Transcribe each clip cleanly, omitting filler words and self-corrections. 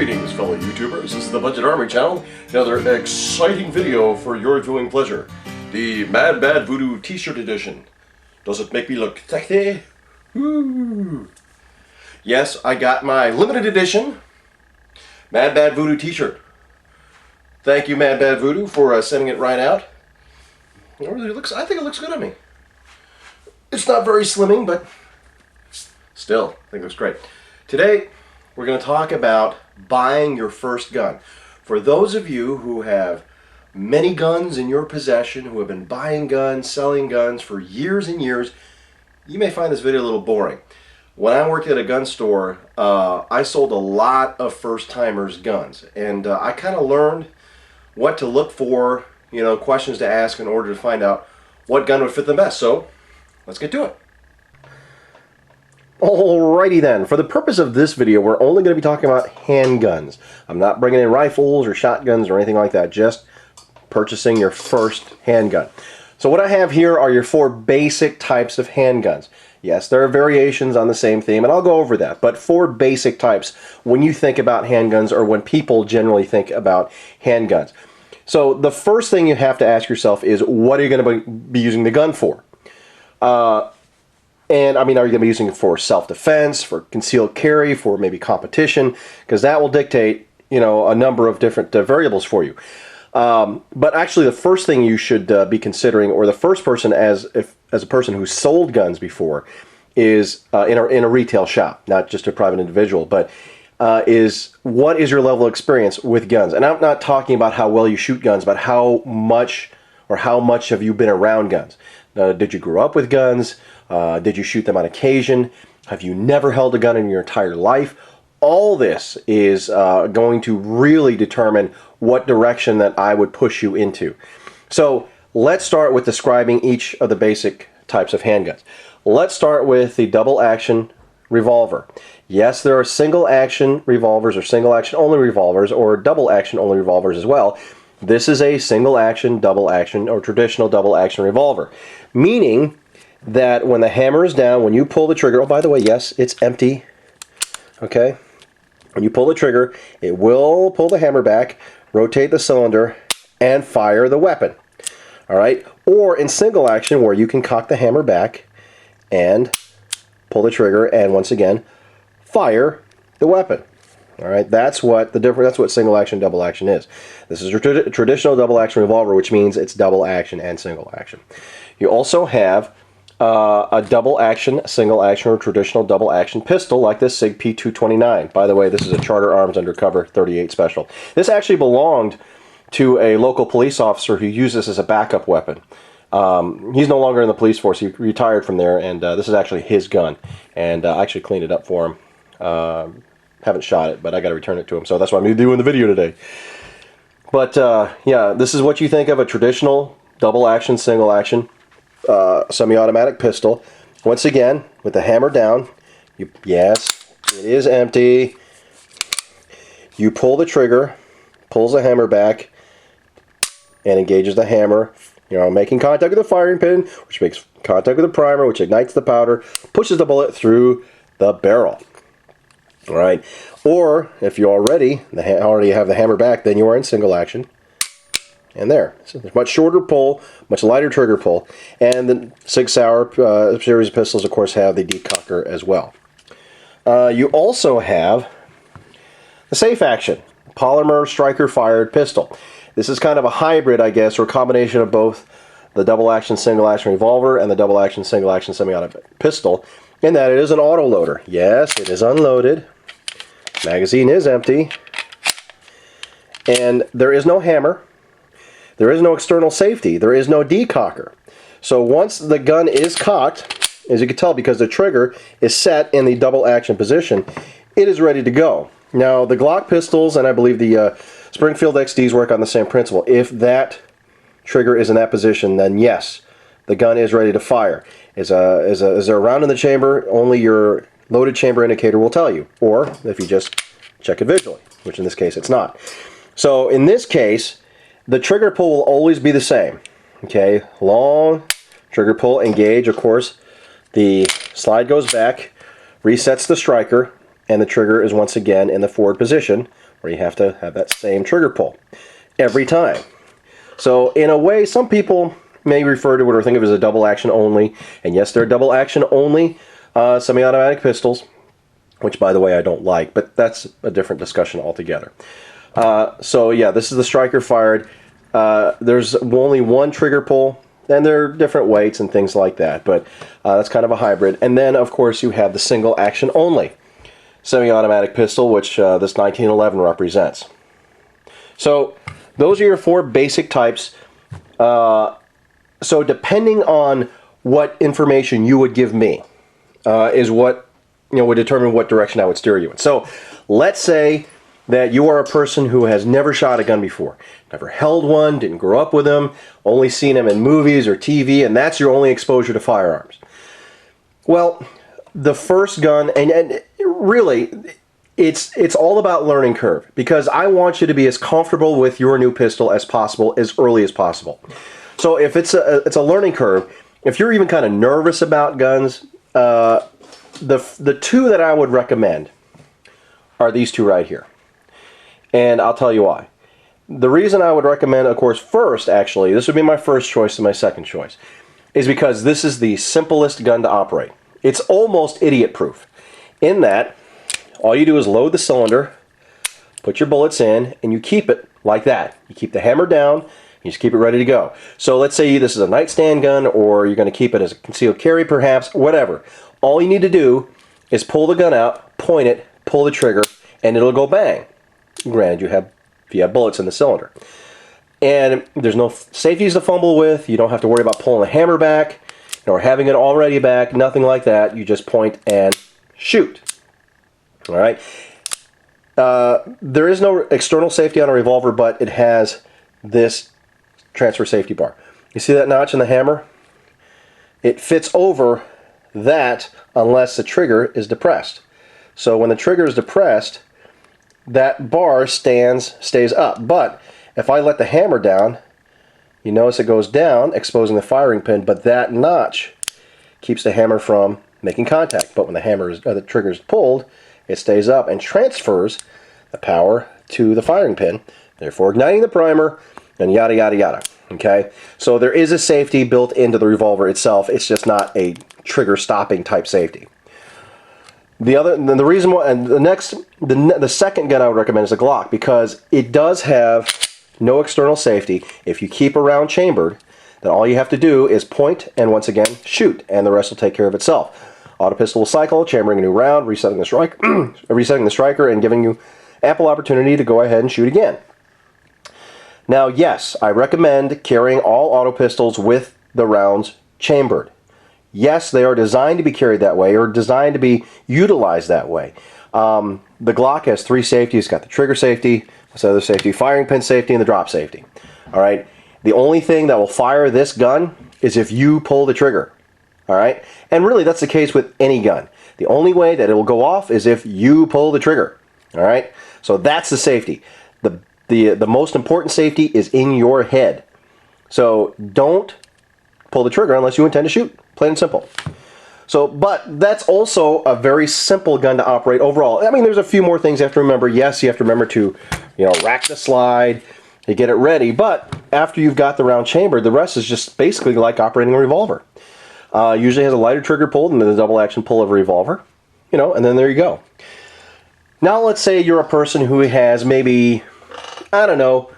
Greetings, fellow YouTubers. This is the Budget Army channel. Another exciting video for your viewing pleasure. The Mad Bad Voodoo T-shirt edition. Does it make me look sexy? Woo! Yes, I got my limited edition Mad Bad Voodoo T-shirt. Thank you, Mad Bad Voodoo, for sending it right out. It really looks. I think it looks good on me. It's not very slimming, but still, I think it looks great. Today, we're going to talk about buying your first gun. For those of you who have many guns in your possession, who have been buying guns, selling guns for years and years, you may find this video a little boring. When I worked at a gun store, I sold a lot of first-timers guns, and I kind of learned what to look for, questions to ask in order to find out what gun would fit them best. So, let's get to it. Alrighty then, for the purpose of this video, we're only going to be talking about handguns. I'm not bringing in rifles or shotguns or anything like that, just purchasing your first handgun. So what I have here are your four basic types of handguns. Yes, there are variations on the same theme, and I'll go over that, but four basic types when you think about handguns or when people generally think about handguns. So the first thing you have to ask yourself is, what are you going to be using the gun for? And I mean, are you going to be using it for self-defense, for concealed carry, for maybe competition? Because that will dictate, a number of different variables for you. But actually, the first thing you should be considering, or the first person as a person who sold guns before, is in a retail shop, not just a private individual, but is what is your level of experience with guns? And I'm not talking about how well you shoot guns, but how much have you been around guns? Did you grow up with guns? Did you shoot them on occasion? Have you never held a gun in your entire life? All this is going to really determine what direction that I would push you into. So let's start with describing each of the basic types of handguns. Let's start with the double action revolver. Yes, there are single action revolvers or single action only revolvers or double action only revolvers as well. This is a single action, double action, or traditional double action revolver, meaning that when the hammer is down, when you pull the trigger, oh, by the way, yes, it's empty, okay? When you pull the trigger, it will pull the hammer back, rotate the cylinder, and fire the weapon, all right? Or in single action, where you can cock the hammer back and pull the trigger, and once again, fire the weapon. All right, that's what single action, double action is. This is a traditional double action revolver, which means it's double action and single action. You also have a double action, single action, or traditional double action pistol like this SIG P229. By the way, this is a Charter Arms Undercover 38 Special. This actually belonged to a local police officer who used this as a backup weapon. He's no longer in the police force. He retired from there, and this is actually his gun. And I actually cleaned it up for him. Haven't shot it, but I got to return it to him, so that's why I'm doing the video today. But yeah, this is what you think of a traditional double action, single action semi-automatic pistol. Once again, with the hammer down, yes, it is empty. You pull the trigger, pulls the hammer back, and engages the hammer, making contact with the firing pin, which makes contact with the primer, which ignites the powder, pushes the bullet through the barrel. All right, or if you already have the hammer back, then you are in single action. And there, so there's much shorter pull, much lighter trigger pull, and the Sig Sauer series of pistols, of course, have the decocker as well. You also have the safe action polymer striker fired pistol. This is kind of a hybrid, I guess, or a combination of both the double action, single action revolver and the double action, single action semi-automatic pistol, in that it is an auto loader. Yes, it is unloaded. Magazine is empty, and there is no hammer, there is no external safety, there is no decocker. So once the gun is cocked, as you can tell because the trigger is set in the double action position, it is ready to go. Now the Glock pistols, and I believe the Springfield XDs work on the same principle. If that trigger is in that position, then yes, the gun is ready to fire. Is there a round in the chamber? Only your loaded chamber indicator will tell you, or if you just check it visually, which in this case it's not. So in this case, the trigger pull will always be the same. Okay, long trigger pull, engage, of course, the slide goes back, resets the striker, and the trigger is once again in the forward position where you have to have that same trigger pull every time. So in a way, some people may refer to it or think of it as a double action only, and yes, they're double action only semi-automatic pistols, which by the way I don't like, but that's a different discussion altogether. So yeah, this is the striker fired. There's only one trigger pull, and there are different weights and things like that, but that's kind of a hybrid. And then of course you have the single action only semi-automatic pistol, which this 1911 represents. So those are your four basic types. So depending on what information you would give me is what would determine what direction I would steer you in. So let's say that you are a person who has never shot a gun before, never held one, didn't grow up with them, only seen them in movies or TV, and that's your only exposure to firearms. Well, the first gun, and really, it's all about learning curve, because I want you to be as comfortable with your new pistol as possible, as early as possible. So if it's a learning curve, if you're even kind of nervous about guns, the two that I would recommend are these two right here. And I'll tell you why. The reason I would recommend, of course, first, actually, this would be my first choice and my second choice, is because this is the simplest gun to operate. It's almost idiot-proof in that all you do is load the cylinder, put your bullets in, and you keep it like that. You keep the hammer down, you just keep it ready to go. So let's say this is a nightstand gun, or you're going to keep it as a concealed carry perhaps, whatever. All you need to do is pull the gun out, point it, pull the trigger, and it'll go bang. Granted, if you have bullets in the cylinder. And there's no safeties to fumble with. You don't have to worry about pulling the hammer back or having it already back, nothing like that. You just point and shoot. All right. There is no external safety on a revolver, but it has this transfer safety bar. You see that notch in the hammer? It fits over that unless the trigger is depressed. So when the trigger is depressed, that bar stays up. But if I let the hammer down, you notice it goes down, exposing the firing pin, but that notch keeps the hammer from making contact. But when the trigger is pulled, it stays up and transfers the power to the firing pin, therefore igniting the primer, and yada yada yada. Okay, so there is a safety built into the revolver itself. It's just not a trigger stopping type safety. The reason why, and the second gun I would recommend is a Glock, because it does have no external safety. If you keep a round chambered, then all you have to do is point and once again shoot, and the rest will take care of itself. Auto pistol will cycle, chambering a new round, resetting the striker, and giving you ample opportunity to go ahead and shoot again. Now, yes, I recommend carrying all auto pistols with the rounds chambered. Yes, they are designed to be carried that way, or designed to be utilized that way. The Glock has three safeties. It's got the trigger safety, this other safety, firing pin safety, and the drop safety. All right. The only thing that will fire this gun is if you pull the trigger. All right. And really, that's the case with any gun. The only way that it will go off is if you pull the trigger. All right. So that's the safety. The most important safety is in your head. So don't pull the trigger unless you intend to shoot. Plain and simple. So, but that's also a very simple gun to operate overall. I mean, there's a few more things you have to remember. Yes, you have to remember to, rack the slide, to get it ready. But after you've got the round chambered, the rest is just basically like operating a revolver. Usually has a lighter trigger pull than the double action pull of a revolver, and then there you go. Now, let's say you're a person who has maybe, I don't know,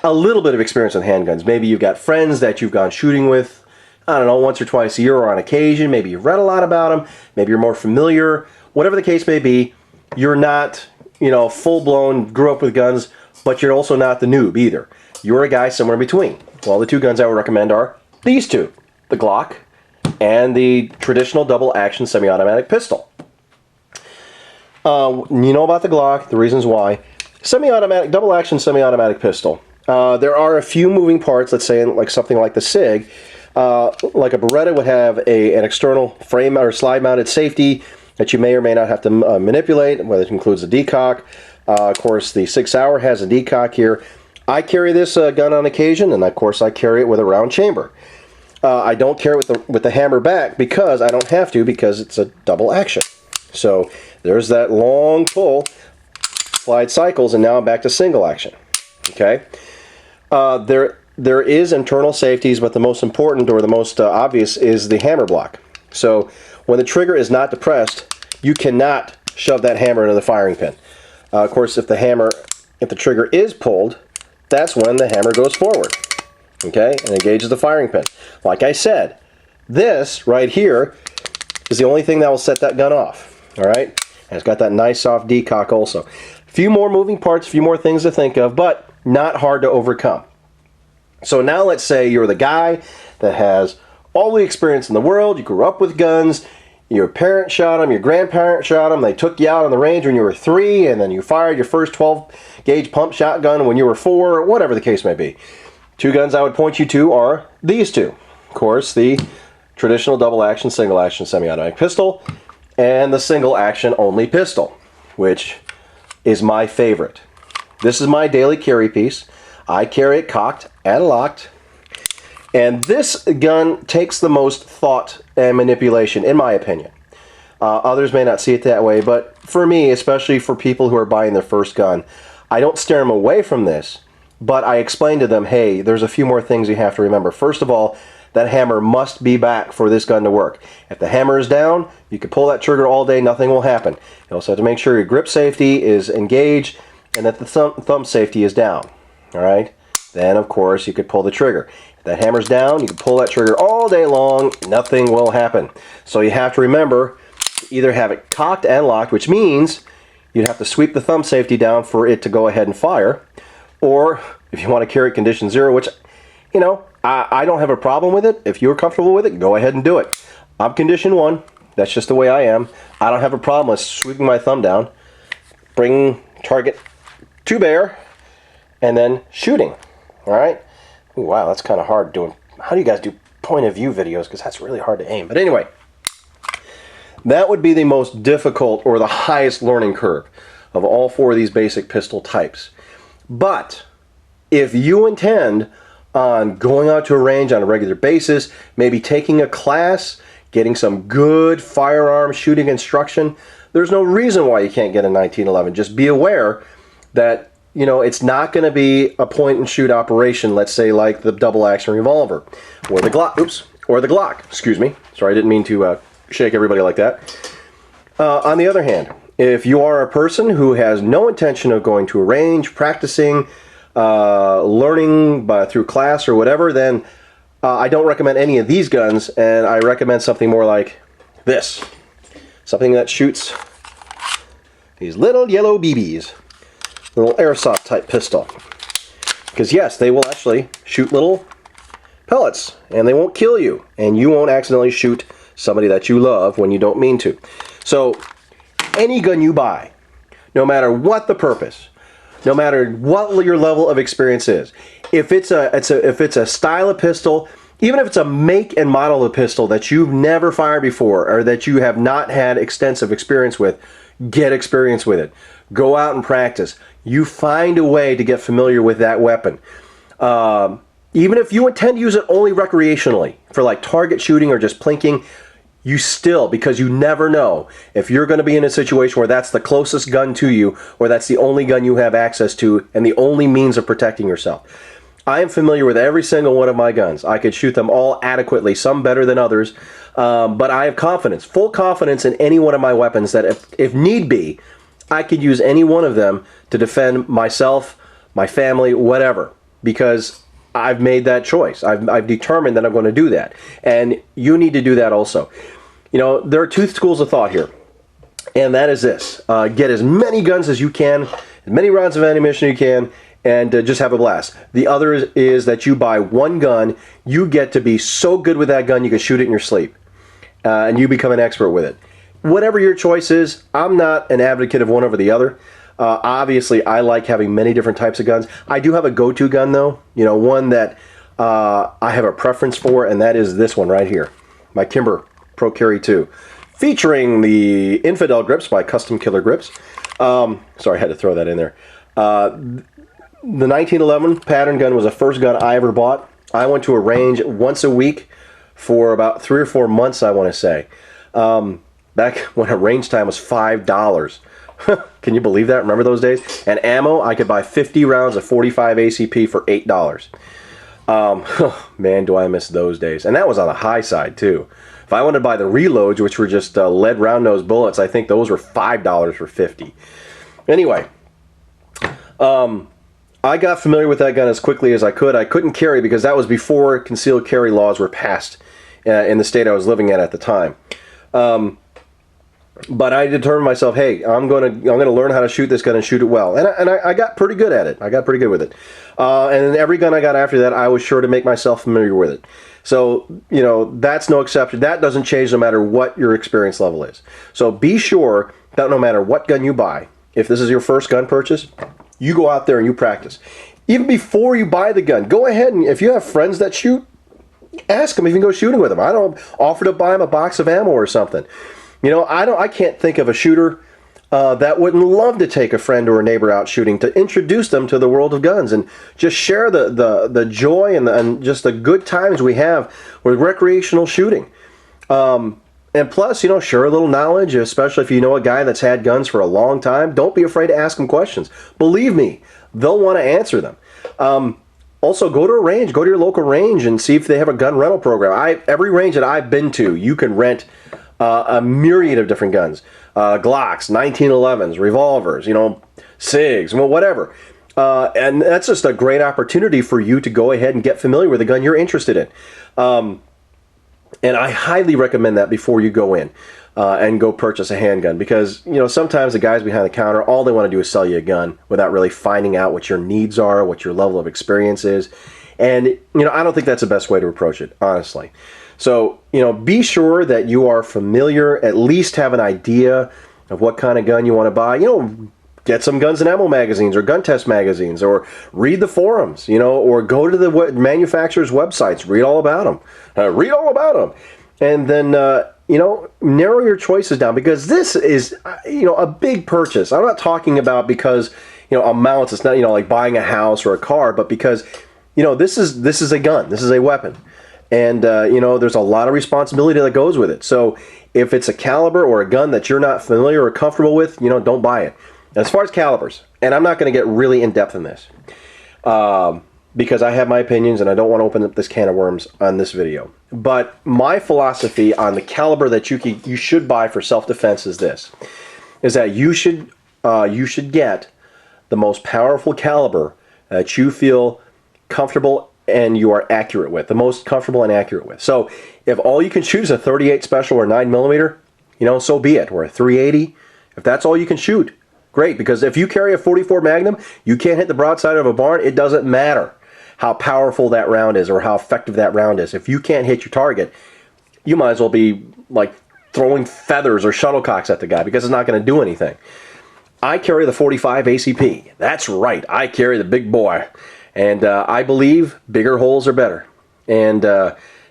a little bit of experience with handguns. Maybe you've got friends that you've gone shooting with, I don't know, once or twice a year or on occasion. Maybe you've read a lot about them. Maybe you're more familiar. Whatever the case may be, you're not, full-blown, grew up with guns, but you're also not the noob either. You're a guy somewhere in between. Well, the two guns I would recommend are these two, the Glock and the traditional double-action semi-automatic pistol. You know about the Glock, the reasons why. Semi-automatic, double-action semi-automatic pistol. There are a few moving parts, let's say, like something like the SIG. Like a Beretta would have an external frame or slide mounted safety that you may or may not have to manipulate, whether it includes a decock. Of course, the 6 Hour has a decock here. I carry this gun on occasion, and of course I carry it with a round chamber. I don't carry it with the hammer back because I don't have to, because it's a double action. So there's that long pull. applied cycles, and now I'm back to single action. Okay. There is internal safeties, but the most important or the most obvious is the hammer block. So when the trigger is not depressed, you cannot shove that hammer into the firing pin. Of course, if the trigger is pulled, that's when the hammer goes forward, okay, and engages the firing pin. Like I said, this right here is the only thing that will set that gun off, all right? And it's got that nice soft decock also. A few more moving parts, a few more things to think of, but not hard to overcome. So now let's say you're the guy that has all the experience in the world, you grew up with guns, your parents shot them, your grandparents shot them, they took you out on the range when you were 3, and then you fired your first 12-gauge pump shotgun when you were 4, whatever the case may be. Two guns I would point you to are these two. Of course, the traditional double-action, single-action semi-automatic pistol, and the single-action only pistol, which is my favorite. This is my daily carry piece. I carry it cocked and locked. And this gun takes the most thought and manipulation, in my opinion. Others may not see it that way, but for me, especially for people who are buying their first gun, I don't steer them away from this, but I explain to them, hey, there's a few more things you have to remember. First of all, that hammer must be back for this gun to work. If the hammer is down, you can pull that trigger all day, nothing will happen. You also have to make sure your grip safety is engaged and that the thumb safety is down. All right? Then, of course, you could pull the trigger. If that hammer's down, you can pull that trigger all day long, nothing will happen. So you have to remember to either have it cocked and locked, which means you'd have to sweep the thumb safety down for it to go ahead and fire. Or if you want to carry it condition 0, which, you know, I don't have a problem with it. If you're comfortable with it, go ahead and do it. I'm condition 1. That's just the way I am. I don't have a problem with sweeping my thumb down, bringing target to bear, and then shooting. All right? Ooh, wow, that's kind of hard doing. How do you guys do point of view videos? Because that's really hard to aim. But anyway, that would be the most difficult or the highest learning curve of all 4 of these basic pistol types. But if you intend on going out to a range on a regular basis, maybe taking a class, getting some good firearm shooting instruction, there's no reason why you can't get a 1911. Just be aware that, you know, it's not going to be a point and shoot operation, let's say like the double action revolver or the Glock, or the Glock, excuse me. Sorry, I didn't mean to shake everybody like that. On the other hand, if you are a person who has no intention of going to a range, practicing, learning through class or whatever, then I don't recommend any of these guns, and I recommend something more like this. Something that shoots these little yellow BBs. Little airsoft type pistol. Because yes, they will actually shoot little pellets, and they won't kill you, and you won't accidentally shoot somebody that you love when you don't mean to. So any gun you buy, no matter what the purpose, no matter what your level of experience is, if it's a style of pistol, even if it's a make and model of pistol that you've never fired before or that you have not had extensive experience with, get experience with it. Go out and practice. You find a way to get familiar with that weapon. Even if you intend to use it only recreationally for like target shooting or just plinking, you still, because you never know if you're going to be in a situation where that's the closest gun to you or that's the only gun you have access to and the only means of protecting yourself. I am familiar with every single one of my guns. I could shoot them all adequately, some better than others, but I have confidence, full confidence in any one of my weapons that if need be, I could use any one of them to defend myself, my family, whatever, because I've made that choice. I've determined that I'm going to do that. And you need to do that also. You know, there are 2 schools of thought here. And that is this. Get as many guns as you can, as many rounds of ammunition you can, and just have a blast. The other is that you buy one gun, you get to be so good with that gun you can shoot it in your sleep. And you become an expert with it. Whatever your choice is, I'm not an advocate of one over the other. Obviously, I like having many different types of guns. I do have a go-to gun, though. You know, one that I have a preference for, and that is this one right here. My Kimber Pro Carry II. Featuring the Infidel Grips by Custom Killer Grips. Sorry, I had to throw that in there. The 1911 pattern gun was the first gun I ever bought. I went to a range once a week for about 3 or 4 months, I want to say. Back when a range time was $5 Can you believe that? Remember those days? And ammo, I could buy 50 rounds of 45 ACP for $8. Man, do I miss those days. And that was on the high side, too. If I wanted to buy the reloads, which were just lead round nose bullets, I think those were $5 for 50. Anyway, I got familiar with that gun as quickly as I could. I couldn't carry because that was before concealed carry laws were passed in the state I was living at the time. But I determined myself, hey, I'm gonna learn how to shoot this gun and shoot it well, and I got pretty good at it. I got pretty good with it, and then every gun I got after that, I was sure to make myself familiar with it. So, you know, that's no exception. That doesn't change no matter what your experience level is. So be sure that no matter what gun you buy, if this is your first gun purchase, you go out there and you practice. Even before you buy the gun, go ahead and if you have friends that shoot, ask them if you can go shooting with them. I don't offer to buy them a box of ammo or something. You know, I can't think of a shooter that wouldn't love to take a friend or a neighbor out shooting to introduce them to the world of guns and just share the joy and just the good times we have with recreational shooting. And plus, you know, share a little knowledge, especially if you know a guy that's had guns for a long time. Don't be afraid to ask him questions. Believe me, they'll want to answer them. Also, go to a range, go to your local range and see if they have a gun rental program. Every range that I've been to, you can rent a myriad of different guns. Glocks, 1911s, revolvers, you know, SIGs, well, whatever. And that's just a great opportunity for you to go ahead and get familiar with the gun you're interested in. And I highly recommend that before you go in and go purchase a handgun, because, you know, sometimes the guys behind the counter, all they want to do is sell you a gun without really finding out what your needs are, what your level of experience is. And, you know, I don't think that's the best way to approach it, honestly. So, you know, be sure that you are familiar, at least have an idea of what kind of gun you want to buy. You know, get some guns and ammo magazines or gun test magazines, or read the forums, you know, or go to the manufacturer's websites, read all about them. Read all about them. And then, you know, narrow your choices down, because this is, you know, a big purchase. I'm not talking about because, you know, amounts. It's not, you know, like buying a house or a car, but because, you know, this is a gun. This is a weapon. And, you know, there's a lot of responsibility that goes with it. So if it's a caliber or a gun that you're not familiar or comfortable with, you know, don't buy it. As far as calibers, and I'm not going to get really in-depth in this, because I have my opinions and I don't want to open up this can of worms on this video. But my philosophy on the caliber that you should buy for self-defense is this, is that you should get the most powerful caliber that you feel comfortable and you are accurate with, the most comfortable and accurate with. So if all you can shoot is a 38 special or 9mm, you know, so be it, or a 380. If that's all you can shoot, great, because if you carry a 44 Magnum, you can't hit the broadside of a barn. It doesn't matter how powerful that round is or how effective that round is. If you can't hit your target, you might as well be like throwing feathers or shuttlecocks at the guy, because it's not going to do anything. I carry the 45 ACP. That's right, I carry the big boy. And I believe bigger holes are better. And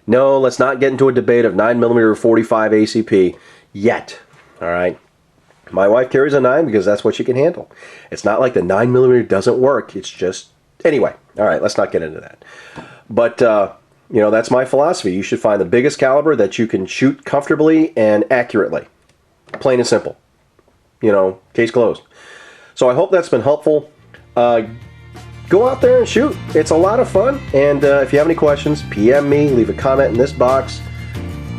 no, let's not get into a debate of 9mm or 45 ACP yet. All right. My wife carries a 9 because that's what she can handle. It's not like the 9mm doesn't work. It's just, anyway. All right, let's not get into that. But, you know, that's my philosophy. You should find the biggest caliber that you can shoot comfortably and accurately. Plain and simple. You know, case closed. So I hope that's been helpful. Go out there and shoot. It's a lot of fun. And if you have any questions, PM me, leave a comment in this box.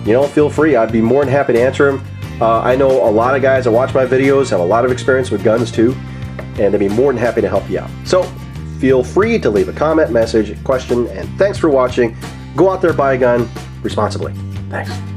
You know, feel free. I'd be more than happy to answer them. I know a lot of guys that watch my videos have a lot of experience with guns too, and they'd be more than happy to help you out. So feel free to leave a comment, message, question, and thanks for watching. Go out there, buy a gun responsibly. Thanks.